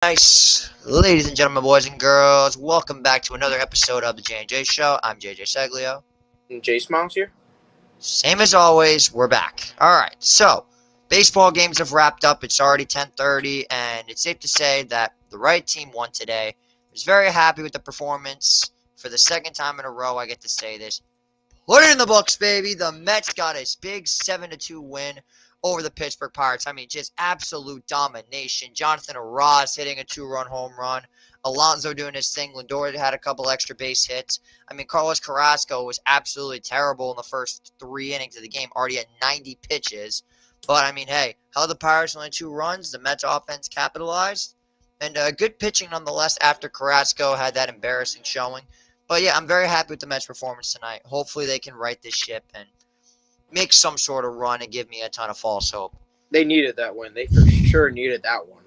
Nice. Ladies and gentlemen, boys and girls, welcome back to another episode of the J&J Show. I'm JJ Seglio. And Jay Smiles here. Same as always, we're back. Alright, so, baseball games have wrapped up. It's already 10:30, and it's safe to say that the right team won today. I was very happy with the performance. For the second time in a row, I get to say this. Put it in the books, baby. The Mets got a big 7-2 win over the Pittsburgh Pirates. I mean, just absolute domination. Jonathan Arraez hitting a 2-run home run. Alonso doing his thing. Lindor had a couple extra base hits. I mean, Carlos Carrasco was absolutely terrible in the first 3 innings of the game, already at 90 pitches. But, I mean, hey, held the Pirates only 2 runs. The Mets offense capitalized. And good pitching nonetheless after Carrasco had that embarrassing showing. But, yeah, I'm very happy with the Mets' performance tonight. Hopefully they can right this ship and make some sort of run and give me a ton of false hope. They needed that win. They for sure needed that one.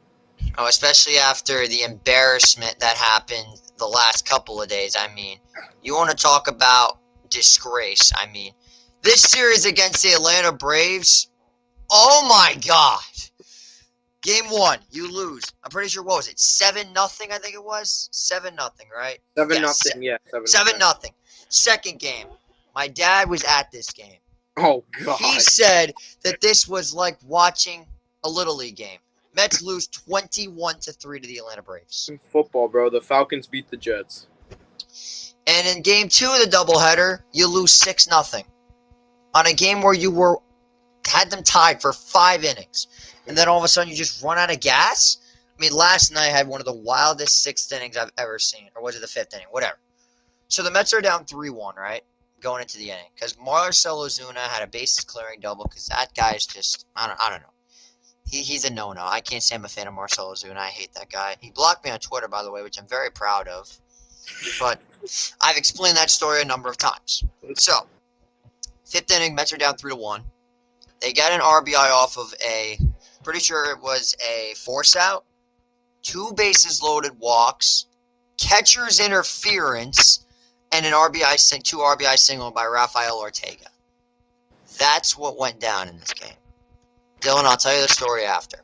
Oh, especially after the embarrassment that happened the last couple of days. I mean, you want to talk about disgrace. I mean, this series against the Atlanta Braves, oh my God. Game 1, you lose. I'm pretty sure, what was it, 7-0, I think it was? 7-0, right? 7-0, yeah. 7-0. Second game, my dad was at this game. Oh, God. He said that this was like watching a Little League game. Mets lose 21-3 to the Atlanta Braves. In football, bro. The Falcons beat the Jets. And in game 2 of the doubleheader, you lose 6-0 on a game where you had them tied for 5 innings. And then all of a sudden you just run out of gas? I mean, last night I had one of the wildest 6th innings I've ever seen. Or was it the 5th inning? Whatever. So the Mets are down 3-1, right? Going into the inning. Because Marcell Ozuna had a bases clearing double because that guy is just, I don't know. He's a no-no. I can't say I'm a fan of Marcell Ozuna. I hate that guy. He blocked me on Twitter, by the way, which I'm very proud of. But I've explained that story a number of times. So, 5th inning, Mets are down 3-1. They got an RBI off of pretty sure it was a force out, 2 bases loaded walks, catcher's interference, and an 2 RBI single by Rafael Ortega. That's what went down in this game. Dylan, I'll tell you the story after.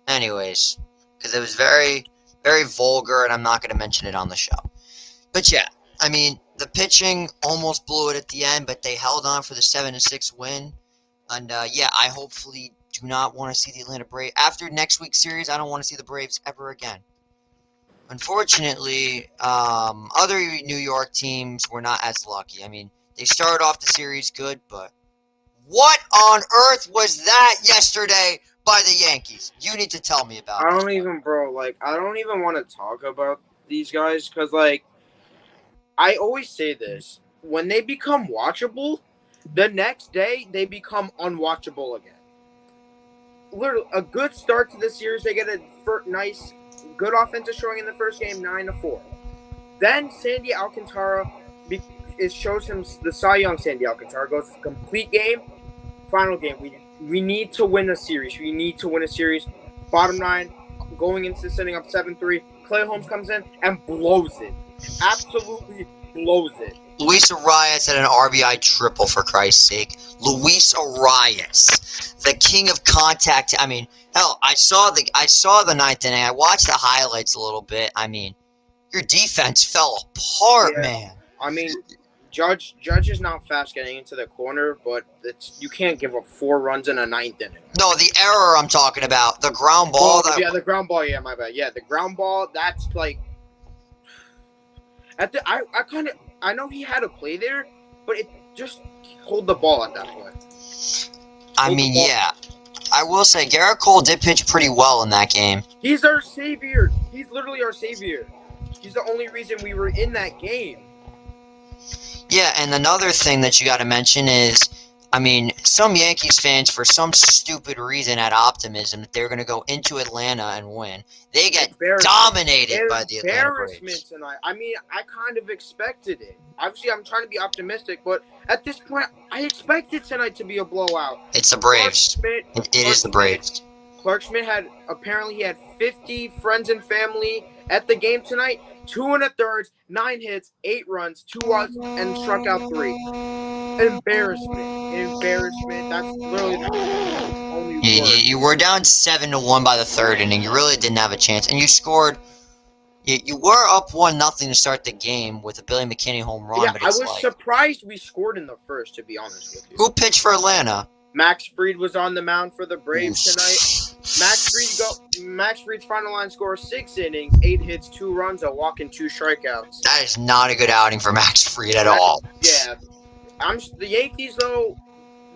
Anyways, because it was very, very vulgar, and I'm not going to mention it on the show. But yeah, I mean, the pitching almost blew it at the end, but they held on for the 7-6 win. And yeah, I hopefully do not want to see the Atlanta Braves. After next week's series, I don't want to see the Braves ever again. Unfortunately, other New York teams were not as lucky. I mean, they started off the series good, but what on earth was that yesterday by the Yankees? You need to tell me about it. I don't even want to talk about these guys because, I always say this. When they become watchable, the next day they become unwatchable again. Literally, a good start to the series. They get a nice, good offensive showing in the first game, 9-4. Then Sandy Alcantara shows him the Cy Young. Sandy Alcantara goes complete game. Final game. We need to win a series. We need to win a series. Bottom 9, going into setting up 7-3. Clay Holmes comes in and blows it. Absolutely blows it. Luis Arias had an RBI triple, for Christ's sake. Luis Arias, the king of contact. I mean, hell, I saw the 9th inning. I watched the highlights a little bit. I mean, your defense fell apart, man. I mean, Judge is not fast getting into the corner, but you can't give up 4 runs in a 9th inning. No, the error I'm talking about, the ground ball. The ground ball. Yeah, my bad. Yeah, the ground ball. That's like. I know he had a play there, but it just hold the ball at that point. I mean, yeah. I will say, Garrett Cole did pitch pretty well in that game. He's our savior. He's literally our savior. He's the only reason we were in that game. Yeah, and another thing that you got to mention is, I mean, some Yankees fans, for some stupid reason, had optimism that they were going to go into Atlanta and win. They get dominated by the Atlanta Braves. Tonight. I mean, I kind of expected it. Obviously, I'm trying to be optimistic, but at this point, I expected tonight to be a blowout. It's the Braves. It is the Braves. Clark Schmidt had 50 friends and family at the game tonight. 2 1/3, 9 hits, 8 runs, 2 walks, and struck out 3. Embarrassment. That's literally the only You were down 7-1 by the third inning. You really didn't have a chance, and you scored. You were up 1-0 to start the game with a Billy McKinney home run. Yeah, but I it's was surprised we scored in the first, to be honest with you. Who pitched for Atlanta? Max Fried was on the mound for the Braves tonight. Max Fried's final line score: 6 innings, 8 hits, 2 runs, a walk, and 2 strikeouts. That is not a good outing for Max Fried at all. Yeah, the Yankees though,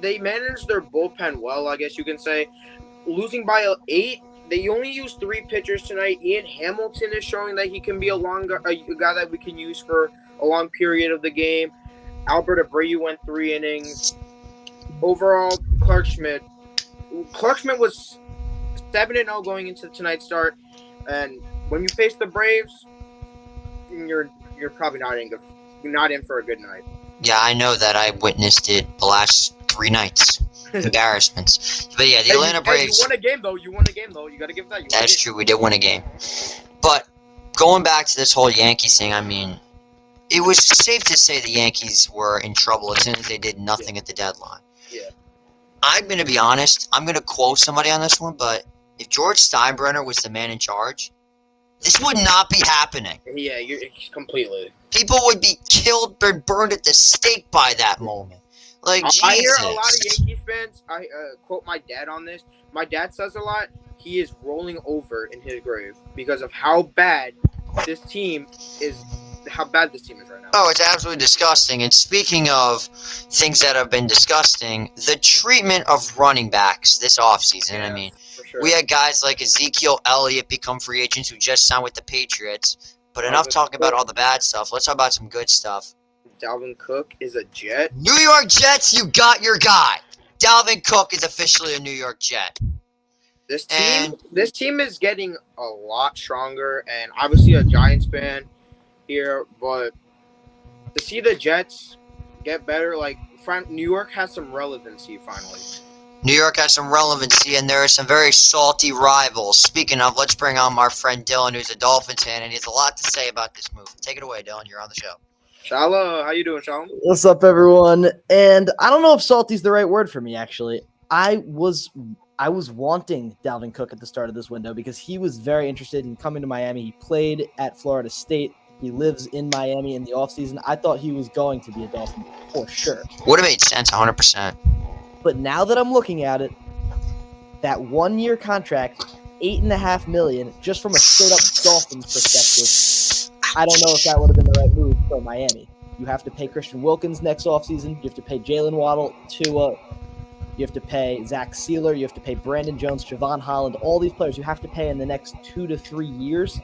they managed their bullpen well, I guess you can say. Losing by 8. They only used 3 pitchers tonight. Ian Hamilton is showing that he can be a guy that we can use for a long period of the game. Albert Abreu went 3 innings. Overall, Clark Schmidt was 7-0 going into tonight's start. And when you face the Braves, you're probably not in for a good night. Yeah, I know that. I witnessed it the last 3 nights. Embarrassments. But yeah, the Atlanta Braves. You won a game though. You got to give that. That's true. We did win a game. But going back to this whole Yankees thing, I mean, it was safe to say the Yankees were in trouble as soon as they did nothing at the deadline. Yeah. I'm going to be honest. I'm going to quote somebody on this one, but if George Steinbrenner was the man in charge, this would not be happening. Yeah, you're completely. People would be killed or burned at the stake by that moment. Like, Jesus. I hear a lot of Yankees fans. I quote my dad on this. My dad says a lot. He is rolling over in his grave because of how bad this team is. How bad this team is right now. Oh, it's absolutely disgusting. And speaking of things that have been disgusting, the treatment of running backs this offseason. Yeah, I mean, for sure. we had guys like Ezekiel Elliott become free agents who just signed with the Patriots. But enough talking about all the bad stuff. Let's talk about some good stuff. Dalvin Cook is a Jet. New York Jets, you got your guy. Dalvin Cook is officially a New York Jet. This team is getting a lot stronger, and obviously a Giants fan here, but to see the Jets get better, like New York has some relevancy finally. New York has some relevancy, and there are some very salty rivals. Speaking of, let's bring on our friend Dylan, who's a Dolphins fan, and he has a lot to say about this move. Take it away, Dylan. You're on the show. Shala, how you doing, Shala? What's up, everyone? And I don't know if salty's the right word for me, actually. I was wanting Dalvin Cook at the start of this window because he was very interested in coming to Miami. He played at Florida State. He lives in Miami in the offseason. I thought he was going to be a Dolphin for sure. Would have made sense 100%. But now that I'm looking at it, that 1-year contract, $8.5 million, just from a straight-up Dolphins perspective, I don't know if that would have been the right move for Miami. You have to pay Christian Wilkins next offseason. You have to pay Jalen Waddle, Tua. You have to pay Zach Sealer. You have to pay Brandon Jones, Javon Holland. All these players you have to pay in the next 2 to 3 years.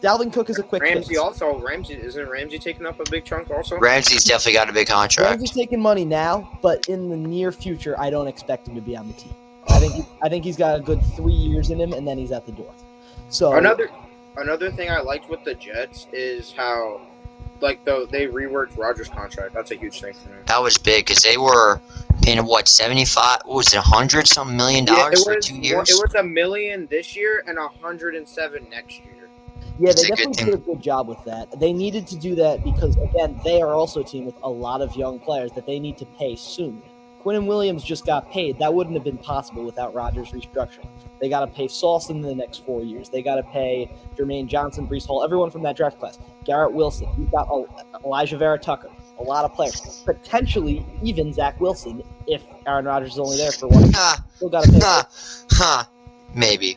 Dalvin Cook is a quick Ramsey fix. Isn't Ramsey taking up a big chunk also? Ramsey's definitely got a big contract. Ramsey's taking money now, but in the near future, I don't expect him to be on the team. I think he's got a good 3 years in him, and then he's at the door. So Another thing I liked with the Jets is how, like, they reworked Rodgers' contract. That's a huge thing for me. That was big because they were paying, what, 75? What was it, $100-something million for 2 years? It was $1 million this year and $107 next year. Yeah, they definitely did a good job with that. They needed to do that because, again, they are also a team with a lot of young players that they need to pay soon. Quinnen Williams just got paid. That wouldn't have been possible without Rodgers restructuring. They got to pay Sauce in the next 4 years. They got to pay Jermaine Johnson, Breece Hall, everyone from that draft class. Garrett Wilson. You've got Elijah Vera Tucker. A lot of players. Potentially even Zach Wilson if Aaron Rodgers is only there for 1 year. Still got to pay. Maybe.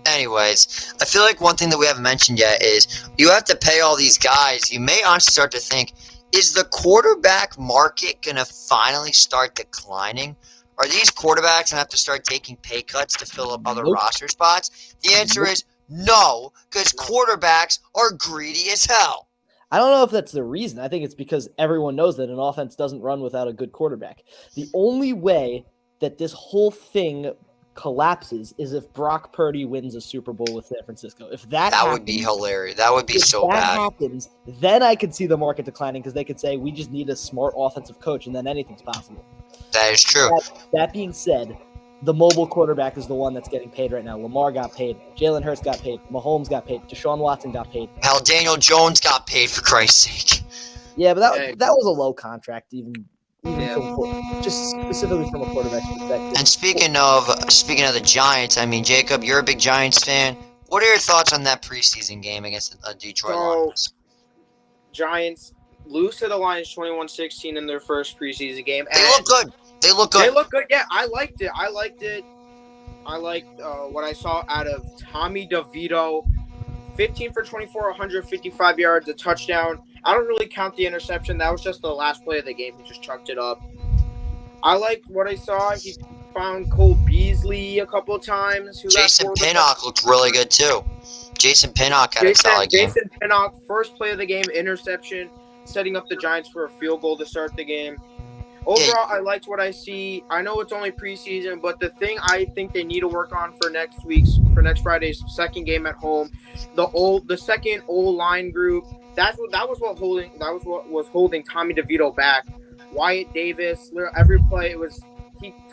Anyways, I feel like one thing that we haven't mentioned yet is you have to pay all these guys. You may honestly start to think, is the quarterback market going to finally start declining? Are these quarterbacks going to have to start taking pay cuts to fill up other roster spots? The answer is no, because quarterbacks are greedy as hell. I don't know if that's the reason. I think it's because everyone knows that an offense doesn't run without a good quarterback. The only way that this whole thing collapses is if Brock Purdy wins a Super Bowl with San Francisco. If that happens, would be hilarious. That would be so bad. If that happens, then I could see the market declining because they could say we just need a smart offensive coach and then anything's possible. That is true. That being said, the mobile quarterback is the one that's getting paid right now. Lamar got paid. Jalen Hurts got paid. Mahomes got paid. Deshaun Watson got paid. Hell, Daniel Jones got paid, for Christ's sake. Yeah, but that was a low contract even even just specifically from a quarterback's perspective. And speaking of the Giants, I mean, Jacob, you're a big Giants fan. What are your thoughts on that preseason game against the Detroit Lions? Giants lose to the Lions 21-16 in their first preseason game. They look good. They look good. They look good. Yeah, I liked it. I liked what I saw out of Tommy DeVito. 15 for 24, 155 yards, a touchdown. I don't really count the interception. That was just the last play of the game. He just chucked it up. I liked what I saw. He found Cole Beasley a couple of times. Jason Pinnock looked really good, too. Jason Pinnock had a solid game. Jason Pinnock, first play of the game, interception, setting up the Giants for a field goal to start the game. Overall, I liked what I see. I know it's only preseason, but the thing I think they need to work on for next Friday's second game at home, the second O-line group. That was what was holding Tommy DeVito back. Wyatt Davis, every play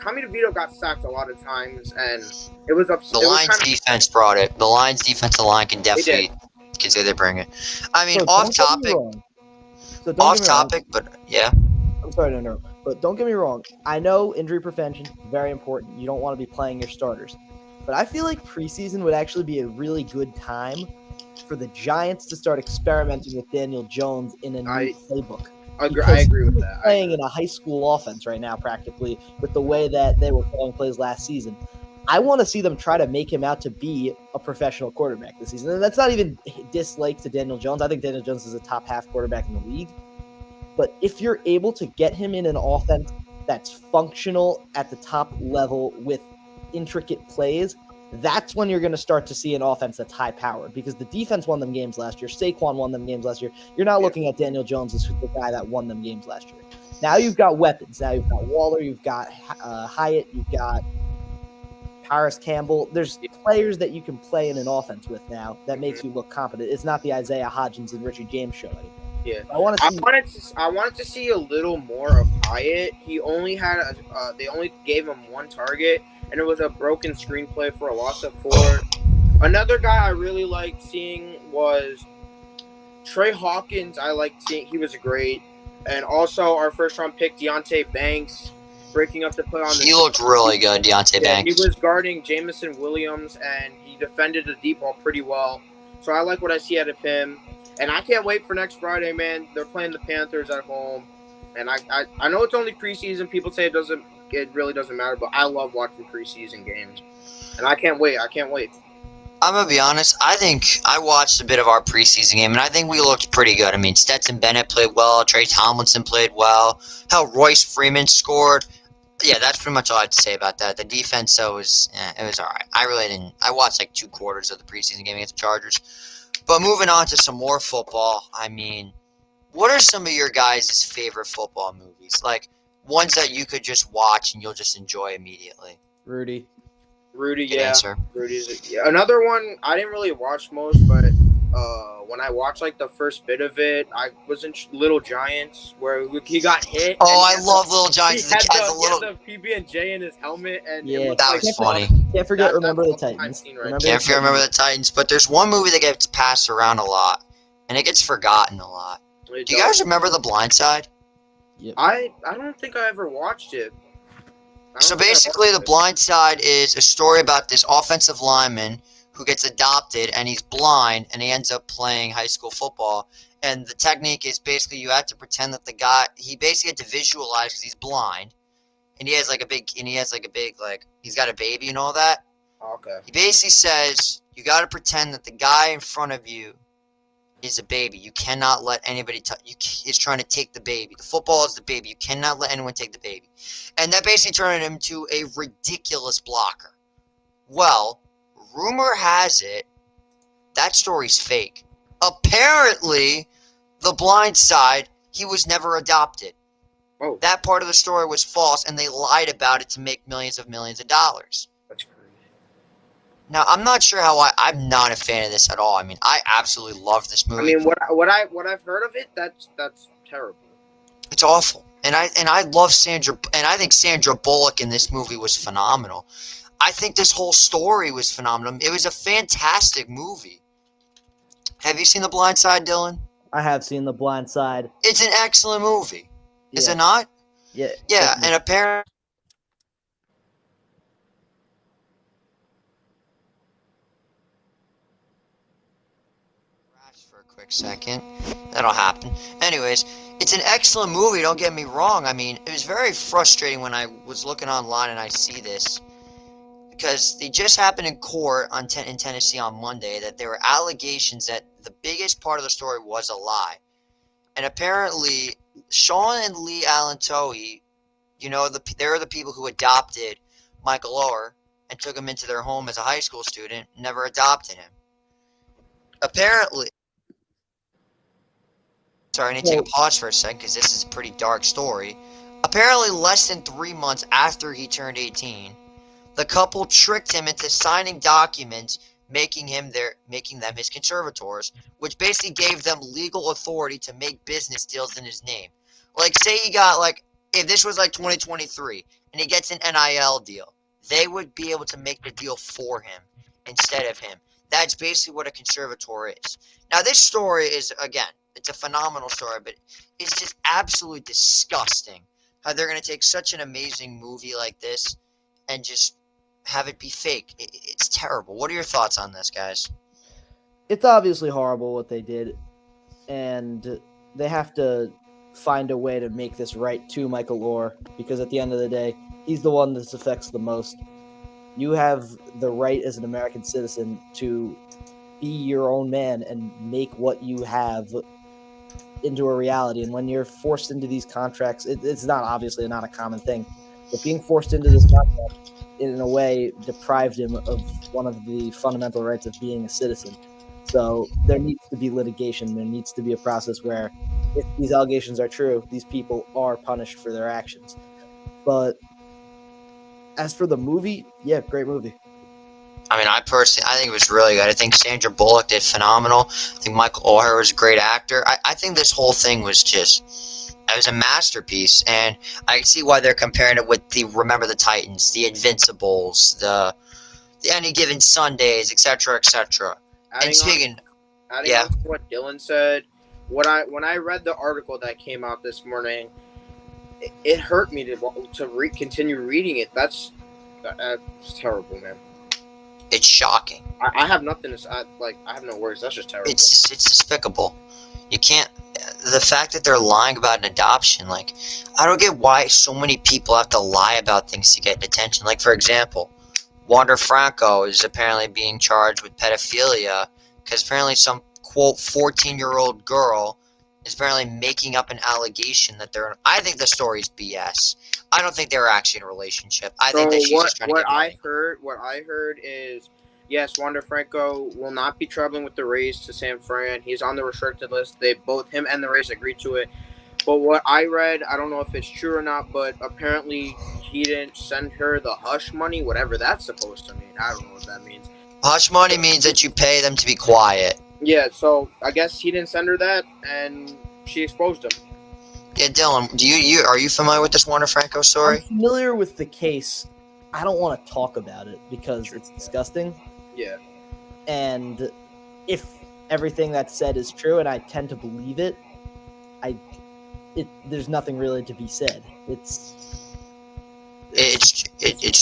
Tommy DeVito got sacked a lot of times, and it was upset. The Lions defense brought it. The Lions defensive line can definitely say they bring it. I mean, off topic, but yeah. I'm sorry to interrupt, but don't get me wrong. I know injury prevention very important. You don't want to be playing your starters, but I feel like preseason would actually be a really good time for the Giants to start experimenting with Daniel Jones in a new playbook. I agree with that. Playing in a high school offense right now, practically, with the way that they were calling plays last season. I want to see them try to make him out to be a professional quarterback this season. And that's not even dislike to Daniel Jones. I think Daniel Jones is a top half quarterback in the league. But if you're able to get him in an offense that's functional at the top level with intricate plays, that's when you're going to start to see an offense that's high-powered, because the defense won them games last year. Saquon won them games last year. You're not looking at Daniel Jones as the guy that won them games last year. Now you've got weapons. Now you've got Waller. You've got Hyatt. You've got Paris Campbell. There's players that you can play in an offense with now that makes you look competent. It's not the Isaiah Hodgins and Richie James show anymore. Yeah, I wanted to see a little more of Hyatt. He only had they only gave him one target, and it was a broken screenplay for a loss of 4. Another guy I really liked seeing was Trey Hawkins. I liked seeing, he was great, and also our first round pick Deonte Banks breaking up the play on the. He looked really good, Deonte Banks. He was guarding Jameson Williams, and he defended the deep ball pretty well. So I like what I see out of him. And I can't wait for next Friday, man. They're playing the Panthers at home. And I know it's only preseason. People say it really doesn't matter, but I love watching preseason games. And I can't wait. I'm going to be honest. I think I watched a bit of our preseason game, and I think we looked pretty good. I mean, Stetson Bennett played well. Trey Tomlinson played well. Hell, Royce Freeman scored. Yeah, that's pretty much all I have to say about that. The defense, though, it was all right. I watched like 2 quarters of the preseason game against the Chargers. But moving on to some more football, I mean, what are some of your guys' favorite football movies? Like, ones that you could just watch and you'll just enjoy immediately. Rudy, Good yeah. answer. Rudy's another one I didn't really watch most, but when I watched like the first bit of it, I was in Little Giants where he got hit. Oh, I love Little Giants. He had the PB&J in his helmet, and yeah, that was funny. Can't forget Remember the Titans. Can't remember the Titans, but there's one movie that gets passed around a lot, and it gets forgotten a lot. Do you guys remember The Blind Side? Yep. I don't think I ever watched it. So basically, The Blind Side is a story about this offensive lineman who gets adopted, and he's blind, and he ends up playing high school football. And the technique is basically you have to pretend that the guy, he basically had to visualize because he's blind, and he's got a baby and all that. Okay. He basically says you got to pretend that the guy in front of you is a baby. You cannot let anybody is trying to take the baby. The football is the baby. You cannot let anyone take the baby. And that basically turned him into a ridiculous blocker. Well, rumor has it that story's fake. Apparently, The Blind Side, he was never adopted. Oh. That part of the story was false, and they lied about it to make millions of dollars. That's crazy. Now, I'm not sure how I'm not a fan of this at all. I mean, I absolutely love this movie. I mean, what I've heard of it, that's terrible. It's awful. And I love Sandra, and I think Sandra Bullock in this movie was phenomenal. I think this whole story was phenomenal. It was a fantastic movie. Have you seen The Blind Side, Dylan? I have seen The Blind Side. It's an excellent movie. Is Yeah. it not? Yeah. Yeah, and apparently. For a quick second. That'll happen. Anyways, it's an excellent movie, don't get me wrong. I mean, it was very frustrating when I was looking online and I see this. Because they just happened in court in Tennessee on Monday that there were allegations that the biggest part of the story was a lie. And apparently, Sean and Lee Allen Tohey, they're the people who adopted Michael Oher and took him into their home as a high school student, never adopted him. Apparently, sorry, I need to take a pause for a second because this is a pretty dark story. Apparently, less than 3 months after he turned 18, the couple tricked him into signing documents making them his conservators, which basically gave them legal authority to make business deals in his name. Like, say he got, like, if this was like 2023 and he gets an NIL deal, they would be able to make the deal for him instead of him. That's basically what a conservator is. Now, this story is, again, it's a phenomenal story, but it's just absolutely disgusting how they're going to take such an amazing movie like this and just have it be fake. It's terrible. What are your thoughts on this, guys? It's obviously horrible what they did, and they have to find a way to make this right to Michael Oher, because at the end of the day, he's the one this affects the most. You have the right as an American citizen to be your own man and make what you have into a reality. And when you're forced into these contracts, it's not obviously not a common thing, but being forced into this contract in a way deprived him of one of the fundamental rights of being a citizen. So there needs to be litigation. There needs to be a process where if these allegations are true, these people are punished for their actions. But as for the movie, yeah, great movie. I mean, I think it was really good. I think Sandra Bullock did phenomenal. I think Michael Oher was a great actor. I think this whole thing was it was a masterpiece, and I see why they're comparing it with Remember the Titans, the Invincibles, the Any Given Sundays, etc., etc. And speaking, adding on to what Dylan said, when I read the article that came out this morning, it hurt me to continue reading it. That's terrible, man. It's shocking. I have nothing to say. I have no words. That's just terrible. It's despicable. You can't. The fact that they're lying about an adoption, like, I don't get why so many people have to lie about things to get attention. Like, for example, Wander Franco is apparently being charged with pedophilia because apparently some, quote, 14-year-old girl is apparently making up an allegation that they're. I think the story's BS. I don't think they were actually in a relationship. I think that she's just trying to get money. What I heard is, yes, Wander Franco will not be traveling with the Rays to San Fran. He's on the restricted list. Him and the Rays agreed to it. But what I read, I don't know if it's true or not, but apparently he didn't send her the hush money, whatever that's supposed to mean. I don't know what that means. Hush money means that you pay them to be quiet. Yeah, so I guess he didn't send her that, and she exposed him. Yeah, Dylan, are you familiar with this Wander Franco story? I'm familiar with the case. I don't want to talk about it because it's disgusting. Yeah. And if everything that's said is true, and I tend to believe it, there's nothing really to be said. It's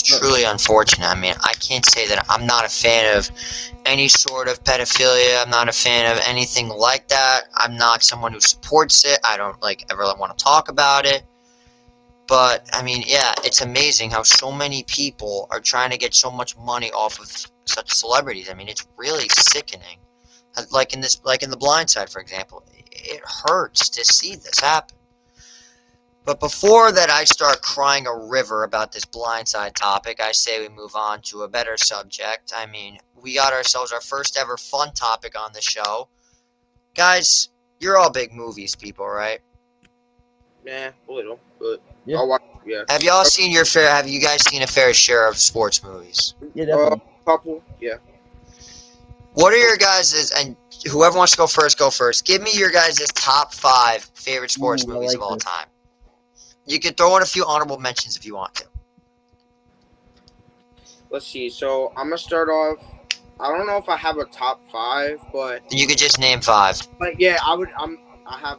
truly unfortunate. I mean, I can't say that I'm not a fan of any sort of pedophilia. I'm not a fan of anything like that. I'm not someone who supports it. I don't ever want to talk about it. But I mean, yeah, it's amazing how so many people are trying to get so much money off of such celebrities. I mean, it's really sickening. Like in The Blind Side, for example, it hurts to see this happen. But before that I start crying a river about this Blind Side topic, I say we move on to a better subject. I mean, we got ourselves our first ever fun topic on the show. Guys, you're all big movies people, right? Yeah, a little, but yeah. I'll watch, yeah. Have you guys seen a fair share of sports movies? Yeah, definitely. Couple, yeah. What are your guys', and whoever wants to go first. Give me your guys' top 5 favorite sports movies of all time. You can throw in a few honorable mentions if you want to. Let's see. So I'm gonna start off. I don't know if I have a top 5, but You could just name 5. yeah, I have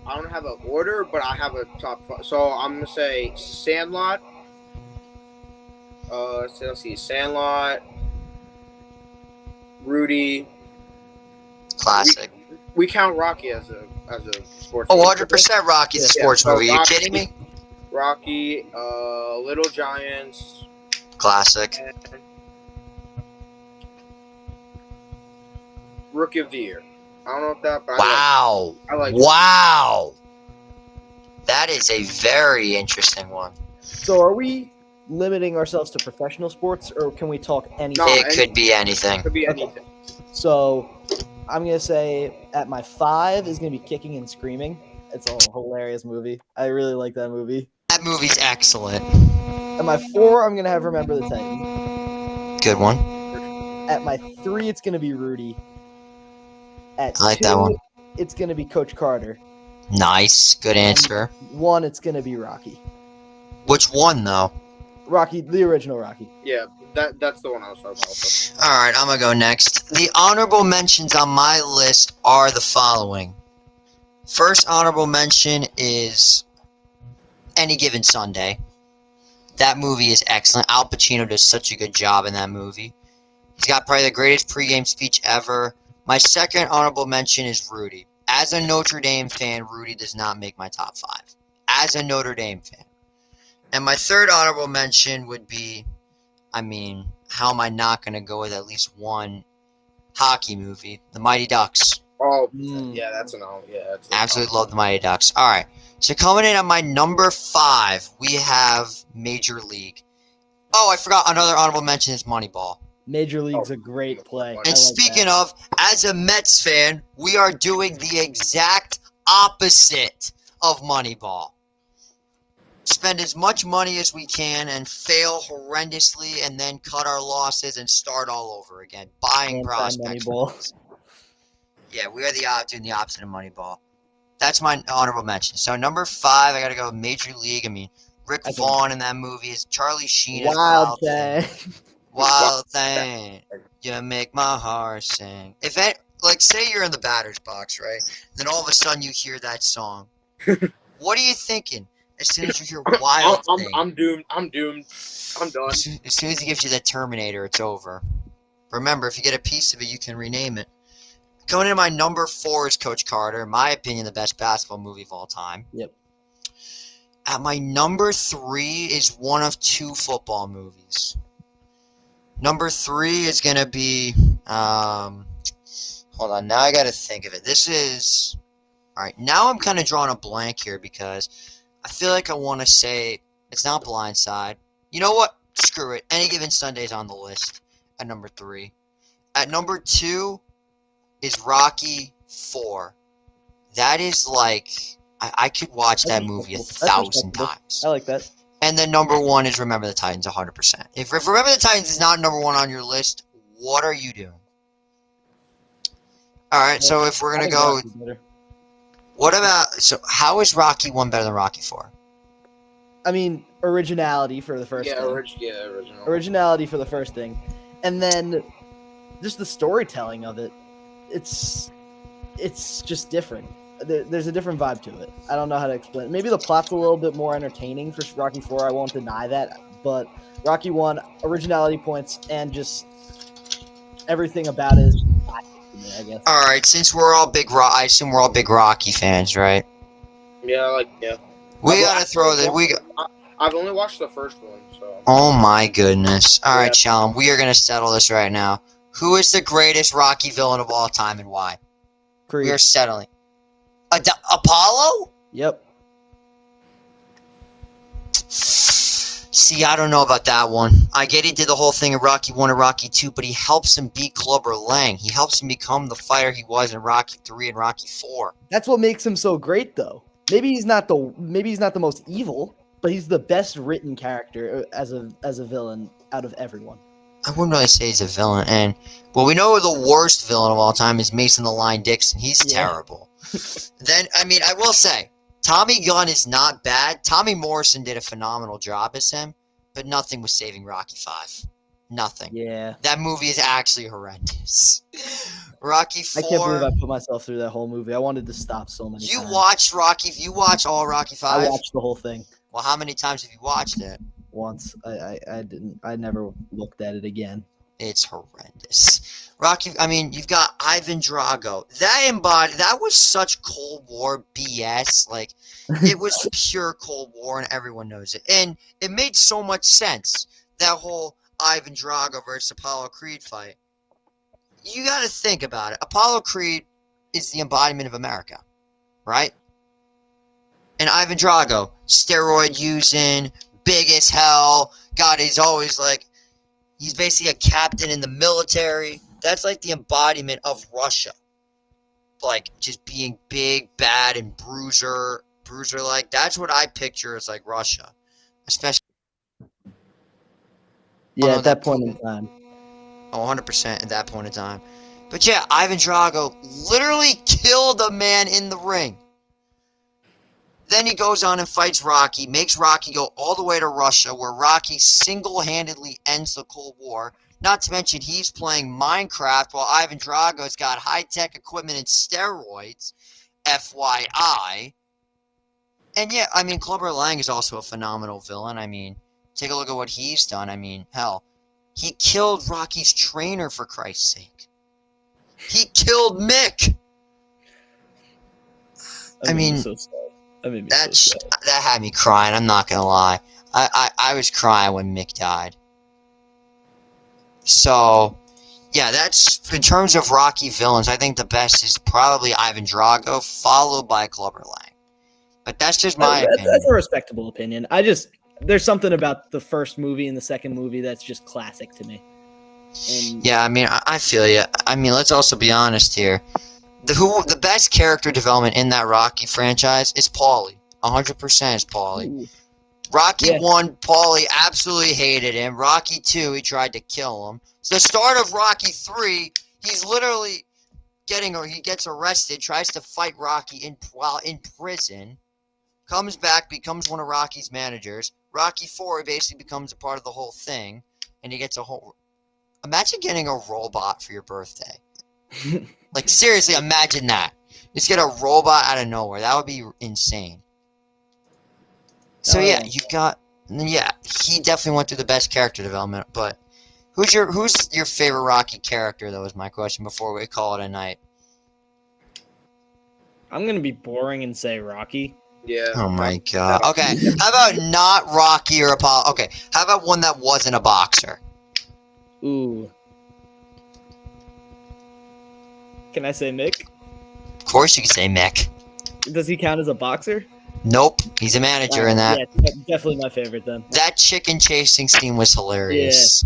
I don't have an order, but I have a top 5. So I'm gonna say Sandlot. So let's see, Sandlot, Rudy. Classic. We count Rocky as a sports. Oh, movie. 100% Rocky's a sports so movie. Are you Rocky- kidding me? Rocky, Little Giants, Classic. and Rookie of the Year. I don't know if that, but Wow. I like Wow. That is a very interesting one. So are we limiting ourselves to professional sports, or can we talk anything? No. It could be anything. Could be anything. So I'm gonna say at my 5 is gonna be Kicking and Screaming. It's a hilarious movie. I really like that movie. That movie's excellent. At my 4, I'm gonna have Remember the Titans. Good one. At my 3, it's gonna be Rudy. At I like 2, that one. it's gonna be Coach Carter. Nice. Good answer. 1, it's gonna be Rocky. Which one, though? Rocky, the original Rocky. Yeah, that's the one I was talking about. Also. Alright, I'm gonna go next. The honorable mentions on my list are the following. First honorable mention is Any Given Sunday. That movie is excellent. Al Pacino does such a good job in that movie. He's got probably the greatest pregame speech ever. My second honorable mention is Rudy. As a Notre Dame fan, Rudy does not make my top 5. As a Notre Dame fan. And my third honorable mention would be, how am I not going to go with at least one hockey movie? The Mighty Ducks. Oh, Mm. yeah, that's an all. Yeah, that's an Absolutely love the Mighty Ducks. All right. So coming in at my number 5, we have Major League. Oh, I forgot another honorable mention is Moneyball. Major League's a great play. I And like speaking that. of, as a Mets fan, we are doing the exact opposite of Moneyball. Spend as much money as we can and fail horrendously and then cut our losses and start all over again. Buying prospects. Anti-Moneyball. Yeah, we are doing the opposite of Moneyball. That's my honorable mention. So number 5, I gotta go with Major League. Rick I think- Vaughn in that movie is Charlie Sheen as Wild Thing. thing. Wild thing, you make my heart sing. Say you're in the batter's box, right? Then all of a sudden you hear that song. What are you thinking? As soon as you hear Wild Thing, I'm doomed. I'm done. as soon as he gives you that Terminator, it's over. Remember, if you get a piece of it, you can rename it. Going in my number 4 is Coach Carter. In my opinion, the best basketball movie of all time. Yep. At my number 3 is one of 2 football movies. Number 3 is going to be, hold on, now I got to think of it. This is, alright, now I'm kind of drawing a blank here because I feel like I want to say, it's not Blindside. You know what? Screw it. Any Given Sunday's on the list at number 3. At number 2 is Rocky 4. That is like, I could watch that movie 1,000 times. I like that. And then number 1 is Remember the Titans, 100%. If Remember the Titans is not number 1 on your list, what are you doing? Alright, so if we're going to go, what about, so how is Rocky 1 better than Rocky 4? Originality for the first Yeah, thing. original. Originality for the first thing. And then just the storytelling of it. It's just different. There's a different vibe to it. I don't know how to explain it. Maybe the plot's a little bit more entertaining for Rocky 4. I won't deny that. But Rocky 1, originality points, and just everything about it is classic to me, I guess. Alright, since we're all I assume we're all big Rocky fans, right? Yeah, We gotta throw the, I've only watched the first one, so. oh my goodness. Alright, Yeah. Shalom, we are gonna settle this right now. Who is the greatest Rocky villain of all time and why? Creed. We are settling. Apollo? Yep. See, I don't know about that one. I get he did the whole thing in Rocky 1 and Rocky 2, but he helps him beat Clubber Lang. He helps him become the fighter he was in Rocky 3 and Rocky 4. That's what makes him so great, though. Maybe he's not the most evil, but he's the best written character as a villain out of everyone. I wouldn't really say he's a villain. And, well, we know the worst villain of all time is Mason the Lion Dixon. He's Yeah. terrible. Then, I will say, Tommy Gunn is not bad. Tommy Morrison did a phenomenal job as him, but nothing was saving Rocky 5. Nothing. Yeah. That movie is actually horrendous. Rocky I can't believe 4. I put myself through that whole movie. I wanted to stop so many You times. watched Rocky. You watched all Rocky 5. I watched the whole thing Well, how many times have you watched it? once. I didn't. I never looked at it again. It's horrendous. Rocky. I mean, you've got Ivan Drago. That was such Cold War BS. Like, it was pure Cold War, and everyone knows it. And it made so much sense. That whole Ivan Drago versus Apollo Creed fight. You got to think about it. Apollo Creed is the embodiment of America, right? And Ivan Drago, steroid using, big as hell. God, he's always like, he's basically a captain in the military. That's like the embodiment of Russia. Like, just being big, bad, and bruiser-like. That's what I picture as, like, Russia. Especially. Yeah, at that point in time. Oh, 100% at that point in time. But yeah, Ivan Drago literally killed a man in the ring. Then he goes on and fights Rocky, makes Rocky go all the way to Russia, where Rocky single-handedly ends the Cold War. Not to mention he's playing Minecraft while Ivan Drago's got high-tech equipment and steroids. FYI. And yeah, I mean, Clubber Lang is also a phenomenal villain. I mean, take a look at what he's done. I mean, hell. He killed Rocky's trainer, for Christ's sake. He killed Mick. I mean, so sad. that had me crying. I'm not gonna lie. I was crying when Mick died. So, yeah, that's in terms of Rocky villains. I think the best is probably Ivan Drago, followed by Clubber Lang. But that's just my opinion. That's a respectable opinion. There's something about the first movie and the second movie that's just classic to me. And yeah, I mean, I feel you. I mean, let's also be honest here. The best character development in that Rocky franchise is Paulie. 100% is Paulie. Ooh. Rocky 1, Paulie absolutely hated him. Rocky 2, he tried to kill him. So the start of Rocky 3, he's literally he gets arrested, tries to fight Rocky while in prison, comes back, becomes one of Rocky's managers. Rocky 4, he basically becomes a part of the whole thing, and he gets a whole... Imagine getting a robot for your birthday. Like, seriously, imagine that. Just get a robot out of nowhere. That would be insane. So, yeah, you've got... Yeah, he definitely went through the best character development, but... Who's your favorite Rocky character, though, is my question before we call it a night. I'm going to be boring and say Rocky. Yeah. Oh, my God. Okay, how about not Rocky or Apollo? Okay, how about one that wasn't a boxer? Ooh. Can I say Mick? Of course you can say Mick. Does he count as a boxer? Nope, he's a manager in that. Yeah, definitely my favorite then. That chicken chasing scene was hilarious.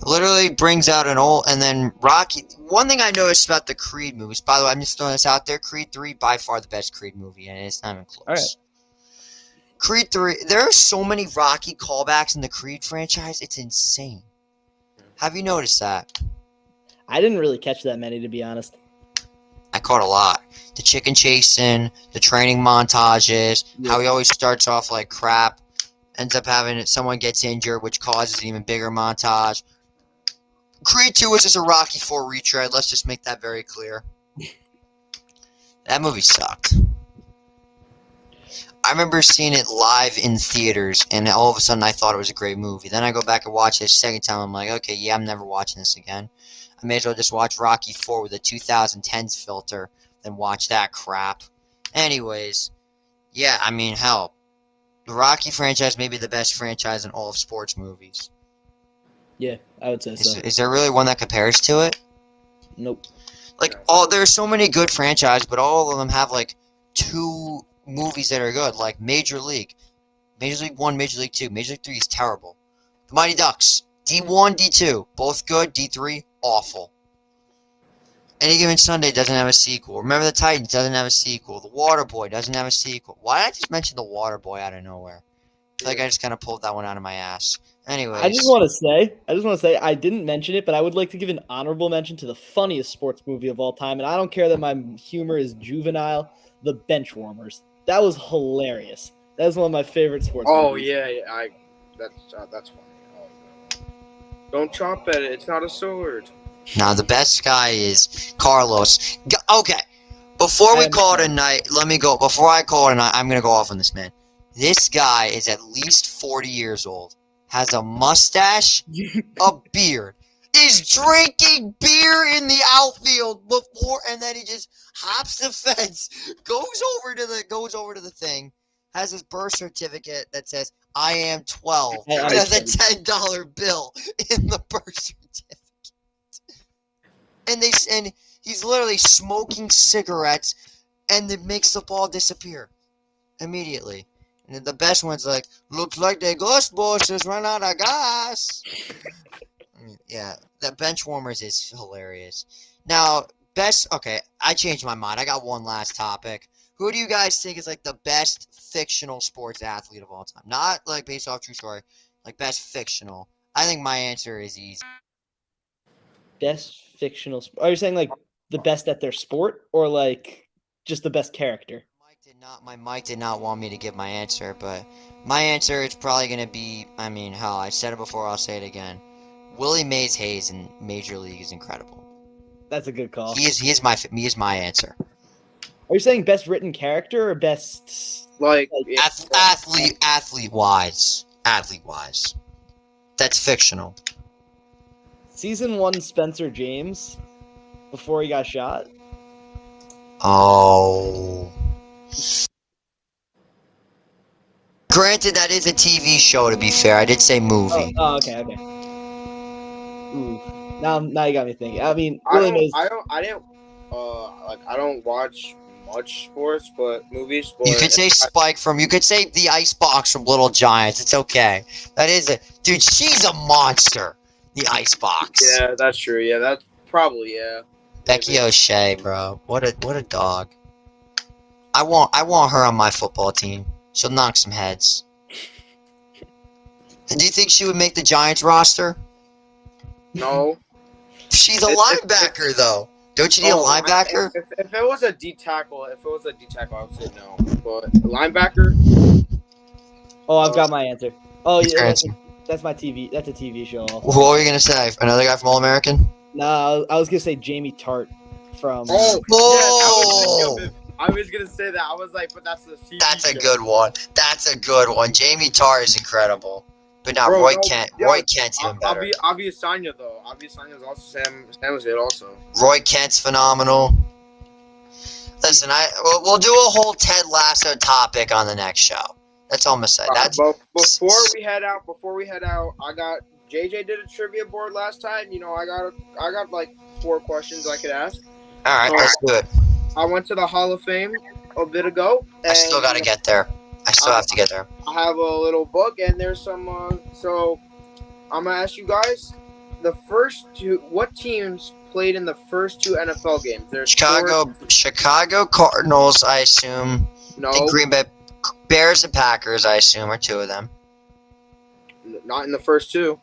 Literally brings out an old... And then Rocky... One thing I noticed about the Creed movies... By the way, I'm just throwing this out there. Creed 3, by far the best Creed movie, and it's not even close. All right. Creed 3... There are so many Rocky callbacks in the Creed franchise, it's insane. Have you noticed that? I didn't really catch that many, to be honest. I caught a lot. The chicken chasing, the training montages, how he always starts off like crap, ends up having someone gets injured, which causes an even bigger montage. Creed 2 was just a Rocky 4 retread. Let's just make that very clear. That movie sucked. I remember seeing it live in theaters, and all of a sudden I thought it was a great movie. Then I go back and watch it a second time. I'm like, okay, yeah, I'm never watching this again. I may as well just watch Rocky 4 with a 2010s filter than watch that crap. Anyways, yeah, I mean, hell. The Rocky franchise may be the best franchise in all of sports movies. Yeah, I would say so. Is there really one that compares to it? Nope. Like, there's so many good franchises, but all of them have, like, 2 movies that are good. Like, Major League. Major League 1, Major League 2. Major League 3 is terrible. The Mighty Ducks. D1, D2. Both good. D3, awful. Any Given Sunday doesn't have a sequel. Remember the Titans doesn't have a sequel. The Waterboy doesn't have a sequel. Why did I just mention the Waterboy out of nowhere? I feel like I just kind of pulled that one out of my ass. Anyways. I just want to say, I didn't mention it, but I would like to give an honorable mention to the funniest sports movie of all time, and I don't care that my humor is juvenile, The Benchwarmers. That was hilarious. That was one of my favorite sports movies. That's funny. Oh, don't chop at it. It's not a sword. Now the best guy is Carlos. Okay, before we call it a night, let me go. Before I call it a night, I'm gonna go off on this man. This guy is at least 40 years old, has a mustache, a beard, is drinking beer in the outfield before, and then he just hops the fence, goes over to the thing, has his birth certificate that says I am 12, and has a $10 bill in the birth certificate. And he's literally smoking cigarettes, and it makes the ball disappear immediately. And the best one's like, looks like the Ghostbusters run out of gas. Yeah, that bench warmers is hilarious. Now, okay, I changed my mind. I got one last topic. Who do you guys think is like the best fictional sports athlete of all time? Not like based off true story, like best fictional. I think my answer is easy. Best fictional. Are you saying like the best at their sport, or like just the best character? My mic did not want me to give my answer, but my answer is probably gonna be. I mean, hell, I said it before. I'll say it again. Willie Mays Hayes in Major League is incredible. That's a good call. He is my answer. Are you saying best written character or best athlete wise? That's fictional. Season 1 Spencer James before he got shot. Oh. Granted, that is a TV show. To be fair, I did say movie. Oh, okay. Ooh. Now you got me thinking. I mean, I don't watch much sports, but movies. But you could say Spike you could say the Icebox from Little Giants. It's okay. That is dude. She's a monster. The Icebox. Yeah, that's true. Yeah, that's probably Becky O'Shea, bro. What a dog. I want her on my football team. She'll knock some heads. And do you think she would make the Giants roster? No. She's a linebacker, though. Don't you need a linebacker? If it was a D tackle, I would say no. But linebacker. Oh, I've got my answer. Oh, yeah, answer. That's my TV. That's a TV show. Also. What were you gonna say? Another guy from All American? No, I was gonna say Jamie Tart from. Oh! Yes, I was gonna say that. I was like, but that's the TV That's show. a good one. That's a good one. Jamie Tarr is incredible. But now Roy Kent's even better. Avi Asanya though. Avi Asanya is also Sam was it also. Roy Kent's phenomenal. Listen, we'll do a whole Ted Lasso topic on the next show. That's all I'm gonna say. Before we head out, I got JJ did a trivia board last time. You know, I got like 4 questions I could ask. All right, let's do it. I went to the Hall of Fame a bit ago. I still gotta get there. I still have to get there. I have a little book, and there's some. So I'm gonna ask you guys the first 2. What teams played in the first 2 NFL games? There's Chicago Cardinals, I assume. No. And Green Bay Bears and Packers, I assume, are 2 of them. Not in the first 2.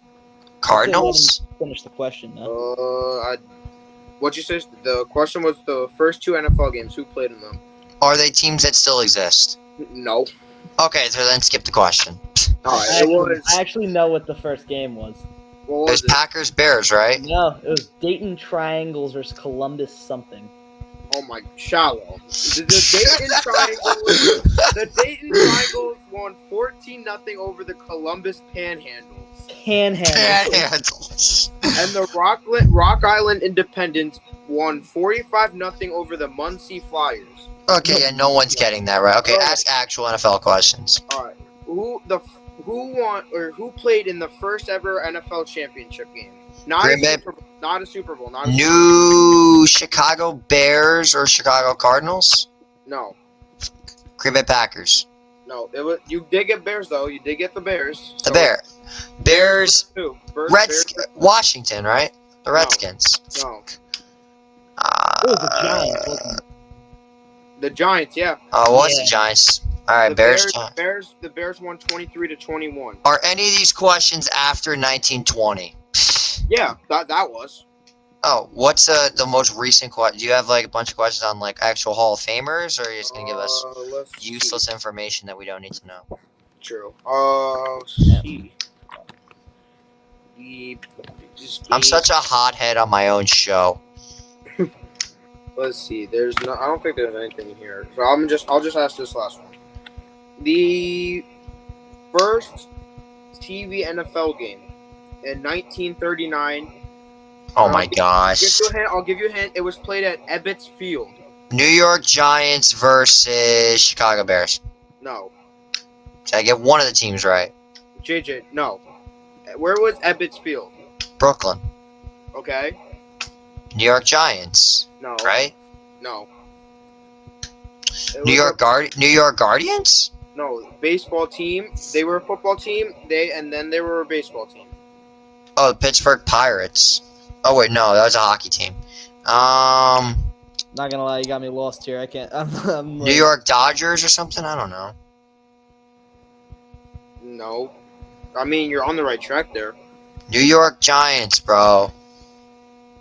Cardinals? Finish the question, though. What'd you say? The question was the first 2 NFL games. Who played in them? Are they teams that still exist? No. Okay, so then skip the question. All right. I actually know what the first game was. It was Packers Bears, right? No, it was Dayton Triangles versus Columbus something. Oh my, shallow. The Dayton Triangles won 14-0 over the Columbus Panhandles. Panhandles. And the Rock Island Independents won 45-0 over the Muncie Flyers. Okay, yeah, no one's getting that right. Okay, ask actual NFL questions. All right, who played in the first ever NFL championship game? Not a Super Bowl. New Chicago Bears or Chicago Cardinals? No. Green Bay Packers. No, you did get Bears though. You did get the Bears. Bears. Who? Washington, right? The Redskins. No. The Giants, wasn't it? The Giants, yeah. Oh, it was the Giants. All right, Bears. The Bears won 23-21. Are any of these questions after 1920? Yeah, that was. Oh, what's the most recent question? Do you have like a bunch of questions on like actual Hall of Famers, or are you just gonna give us useless information that we don't need to know? True. See. the biggest I'm game- such a hothead on my own show. Let's see. There's no. I don't think there's anything here. So I'll just ask this last one. The first TV NFL game in 1939. Oh my gosh. I'll give you a hint. It was played at Ebbets Field. New York Giants versus Chicago Bears. No, Did I get one of the teams right? JJ. No. Where was Ebbets Field? Brooklyn. Okay. New York Giants, No. right? No. It New was York Guardians? No, baseball team. They were a football team. Then they were a baseball team. Oh, the Pittsburgh Pirates. Oh wait, no, that was a hockey team. Not gonna lie, you got me lost here. I can't. I'm New York Dodgers or something? I don't know. No. I mean, you're on the right track there. New York Giants, bro.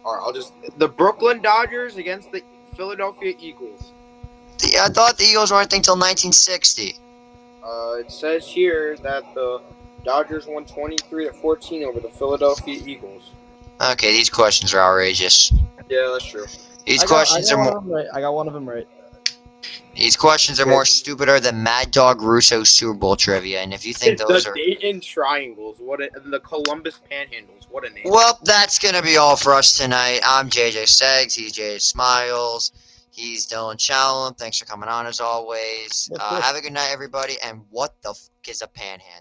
All right, the Brooklyn Dodgers against the Philadelphia Eagles. I thought the Eagles weren't until 1960. It says here that the Dodgers won 23-14 over the Philadelphia Eagles. Okay, these questions are outrageous. Yeah, that's true. These questions are more. Right. I got one of them right. These questions are more stupider than Mad Dog Russo Super Bowl trivia, and if you think those The are. Dayton Triangles, the Columbus Panhandles, what a name. Well, that's gonna be all for us tonight. I'm JJ Seggs. He's JJ Smiles. He's Dylan Challen. Thanks for coming on as always. Of course. Have a good night, everybody. And what the fuck is a panhandle?